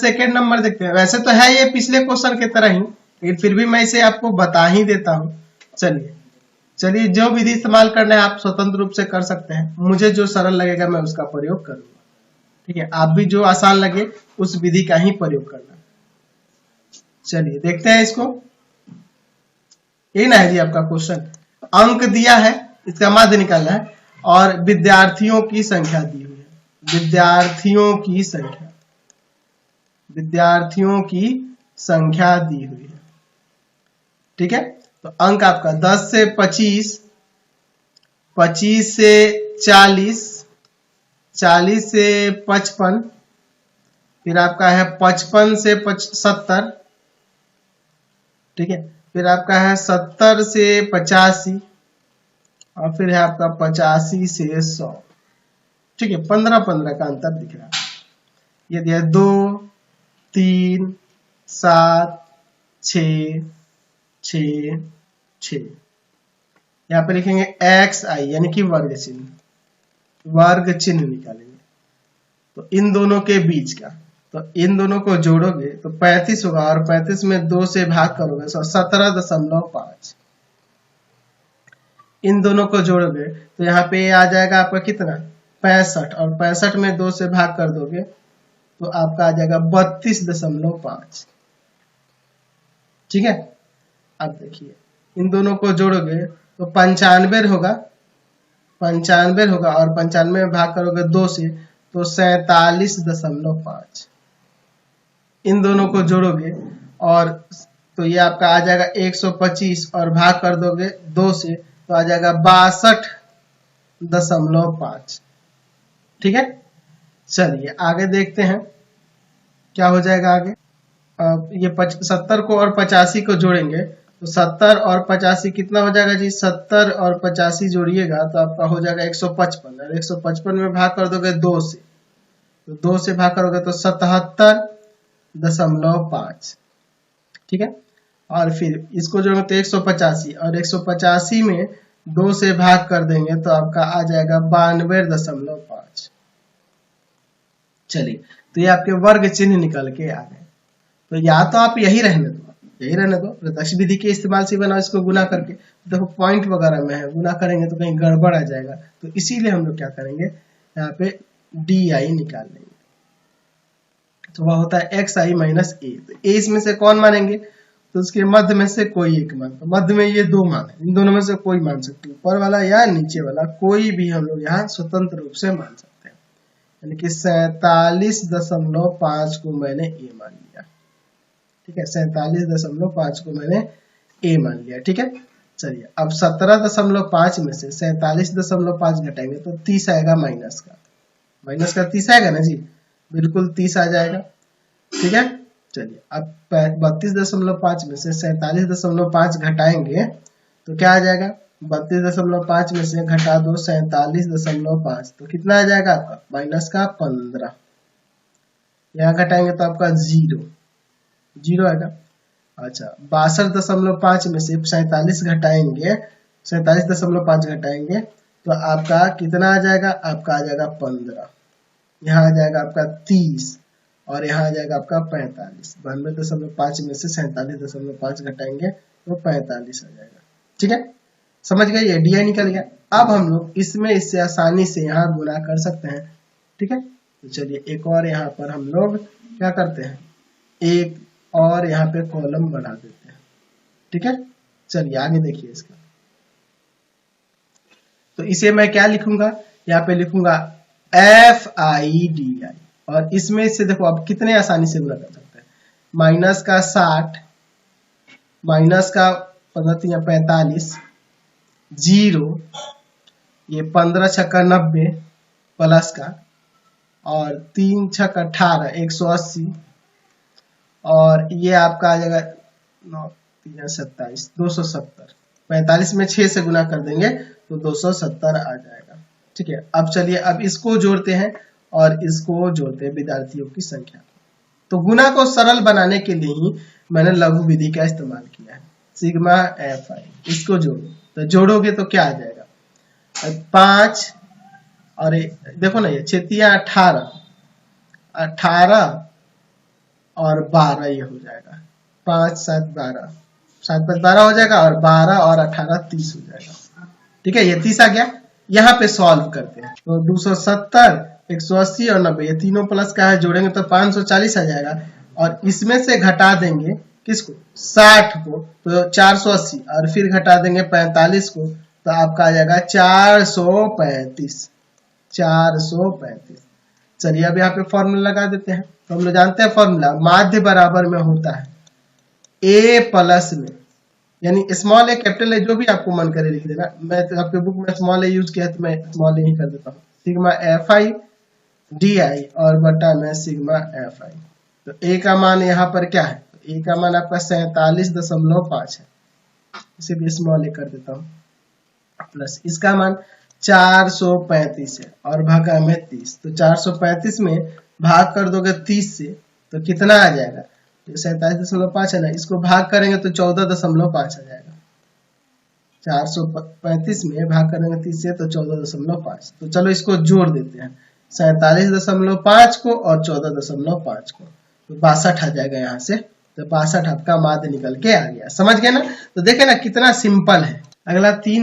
Second number देखते हैं। वैसे तो है ये पिछले क्वेश्चन की तरह ही, लेकिन फिर भी मैं इसे आपको बता ही देता हूँ। चलिए जो विधि इस्तेमाल करना है आप स्वतंत्र रूप से कर सकते हैं। मुझे जो सरल लगेगा मैं उसका प्रयोग करूंगा। ठीक है, आप भी जो आसान लगे उस विधि का ही प्रयोग करना। चलिए देखते हैं इसको। ये ना है जी आपका क्वेश्चन, अंक दिया है, इसका माध्य निकालना है और विद्यार्थियों की संख्या दी हुई है। विद्यार्थियों की संख्या दी हुई है। ठीक है, तो अंक आपका 10 से 25, 25 से 40, 40 से 55, फिर आपका है 55 से 70, ठीक है, फिर आपका है 70 से 85 और फिर है आपका 85 से 100। ठीक है, 15-15 का अंतर दिख रहा है। ये दिया 2, 3, 7, 6, 6, 6। यहाँ पे लिखेंगे XI यानी कि वर्ग चिन्ह निकालेंगे। तो इन दोनों के बीच का, तो इन दोनों को जोड़ोगे तो 35 होगा और 35 में 2 से भाग करोगे तो 17.5। इन दोनों को जोड़ोगे तो यहाँ पे आ जाएगा आपका कितना 65 और 65 में 2 से भाग कर दोगे तो आपका आ जाएगा 32.5। ठीक है, अब देखिए इन दोनों को जोड़ोगे तो 95 होगा, 95 होगा और 95 में भाग करोगे 2 से तो 47.5। इन दोनों को जोड़ोगे और तो ये आपका आ जाएगा 125 और भाग कर दोगे 2 से तो आ जाएगा 62.5। ठीक है, चलिए आगे देखते हैं क्या हो जाएगा आगे। ये 70 को और 85 को जोड़ेंगे तो 70 और 85 कितना हो जाएगा जी, 70 और 85 जोड़िएगा तो आपका हो जाएगा 155 और 155 में भाग कर दोगे 2 से तो 2 से भाग करोगे तो 77.5। ठीक है, और फिर इसको जोड़ेंगे तो 185 और 185 में 2 से भाग कर देंगे तो आपका आ जाएगा 92.5। चलिए, तो ये आपके वर्ग चिन्ह निकल के आ गए। तो या तो आप यही रहने दो, प्रत्यक्ष विधि के इस्तेमाल से बनाओ इसको गुना करके। देखो पॉइंट वगैरह में है, गुना करेंगे तो कहीं गड़बड़ आ जाएगा, तो इसीलिए हम लोग क्या करेंगे यहाँ पे DI निकाल लेंगे। तो वह होता है XI माइनस A। तो A इसमें से कौन मानेंगे, तो उसके मध्य में से कोई एक मान। तो मध्य में ये 2 मान है, इन दोनों में से कोई मान सकते हैं, ऊपर वाला या नीचे वाला, कोई भी हम लोग यहाँ स्वतंत्र रूप से मान सकते हैं। यानी कि 47.5 को मैंने A मान लिया। ठीक है, 47.5 को मैंने A मान लिया। ठीक है, चलिए अब 17.5 में से 47.5 घटाएंगे तो 30 आएगा माइनस का 30 आएगा ना जी, बिल्कुल 30 आ जाएगा। ठीक है, चलिए अब 32.5 में से 47.5 घटाएंगे तो क्या आ जाएगा, 32.5 में से घटा दो 47.5 तो कितना आ जाएगा आपका माइनस का 15। यहाँ घटाएंगे तो आपका 0 आएगा। अच्छा, 62.5 में से 47 घटाएंगे, 47.5 घटाएंगे तो आपका कितना आ जाएगा, आपका आ जाएगा 15। यहाँ आ जाएगा आपका 30 और यहाँ आ जाएगा आपका 45। 92.5 में से 47.5 घटाएंगे तो 45 आ जाएगा। ठीक है, समझ गए, ये DI निकल गया। अब हम लोग इसमें इससे आसानी से यहाँ गुना कर सकते हैं। ठीक है, तो चलिए एक और यहाँ पर हम लोग क्या करते हैं, एक और यहाँ पे कॉलम बढ़ा देते हैं। ठीक है, चलिए आगे देखिए इसका। तो इसे मैं क्या लिखूंगा, यहाँ पे लिखूंगा FIDI और इसमें से देखो अब कितने आसानी से गुना कर सकते हैं। माइनस का 60, माइनस का 45, 0, ये 15 छक्का 90 प्लस का और 3 छक्का 18 180 और ये आपका आ जाएगा 9 3 27 270। 45 में 6 से गुना कर देंगे तो 270 आ जाएगा। ठीक है, अब चलिए अब इसको जोड़ते हैं और इसको जोड़ते हैं विद्यार्थियों की संख्या। तो गुना को सरल बनाने के लिए ही मैंने लघु विधि का इस्तेमाल किया है, सिग्मा FI। इसको जोड़ो तो जोड़ोगे तो क्या आ जाएगा, 5 और देखो ना ये 6 18 और 12 ये हो जाएगा। 5 7 12, 7 5 12 हो जाएगा और 12 और 18 30 हो जाएगा। ठीक है, ये 30 आ गया। यहाँ पे सॉल्व करते हैं तो 270 180 और 90 ये तीनों प्लस का है, जोड़ेंगे तो 540 आ जाएगा और इसमें से घटा देंगे किसको 60 को तो 480 और फिर घटा देंगे 45 को तो आपका आ जाएगा 435। चलिए अब यहाँ पे फॉर्मूला लगा देते हैं। तो हम लोग जानते हैं फॉर्मूला माध्य बराबर में होता है ए प्लस में, यानी स्मॉल ए कैपिटल ए जो भी आपको मन करे लिख देना। मैं तो आपके बुक में स्मॉल ए यूज किया है तो मैं स्मॉल ए ही कर देता हूँ। Sigma F I D I और बटा में सिग्मा एफ आई। तो ए का मान यहाँ पर क्या है, ए का मान आपका 47.5 है, इसे भी स्मॉल ए कर देता हूँ, प्लस इसका मान 435 है और भागा में 30। तो 435 में भाग कर दोगे 30 से तो कितना आ जाएगा, 47.5 है ना, इसको भाग करेंगे तो 14.5 आ जाएगा। 435 में भाग करेंगे 30 से तो 14.5। तो चलो इसको जोड़ देते हैं 47.5 को और 14.5 को, तो 62 आ जाएगा यहाँ से। तो 62 आपका माध्य निकल के आ गया। समझ गए ना। तो देखे ना कितना सिंपल है। अगला 3